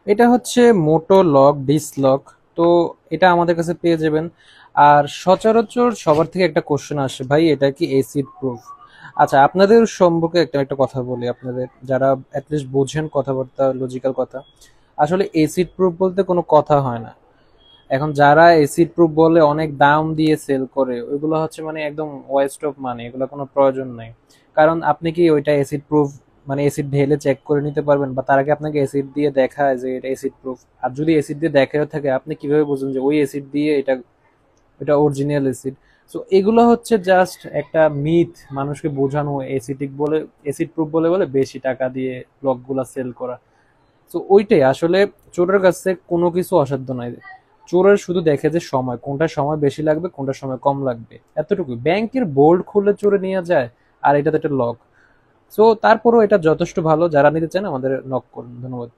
এটা হচ্ছে মোটো লক, ডিসলক। তো এটা আমাদের কাছে পেয়ে যাবেন। আর সচরাচর সবার থেকে একটা কোশ্চেন আসে, ভাই এটা কি এসিড প্রুফ? আচ্ছা, আপনাদের সম্পর্কে একটা একটা কথা বলি, আপনাদের যারা অ্যাটলিস্ট বোঝেন কথাবার্তা, লজিক্যাল কথা। আসলে এসিড প্রুফ বলতে কোনো কথা হয় না। এখন যারা এসিড প্রুফ বলে অনেক দাম দিয়ে সেল করে, ওইগুলো হচ্ছে মানে একদম ওয়েস্ট অফ মানি, এগুলো কোনো প্রয়োজন নাই। কারণ আপনি কি ওইটা এসিড প্রুফ মানে এসিড ঢেলে চেক করে নিতে পারবেন? বা তার আগে আপনাকে এসিড দিয়ে দেখায় যে এটা এসিড প্রুফ? আর যদি এসিড দিয়ে দেখাও থাকে, আপনি কিভাবে বুঝবেন যে ওই এসিড দিয়ে এটা এটা অরিজিনাল এসিড? সো এগুলো হচ্ছে জাস্ট একটা মিথ, মানুষকে বোঝানো এসিডিক বলে, এসিড প্রুফ বলে বলে বেশি টাকা দিয়ে ব্লকগুলা সেল করা। তো ওইটাই আসলে, চোরের কাছে কোনো কিছু অসাধ্য নাই। চোরের শুধু দেখে যে সময়, কোনটা সময় বেশি লাগবে, কোনটা সময় কম লাগবে, এতটুকু। ব্যাংকের বোল্ড খুলে চোরে নিয়ে যায়, আর এটা তো একটা লক। সো তারপরও এটা যথেষ্ট ভালো, যারা নিতে চান আমাদের নক করুন। ধন্যবাদ।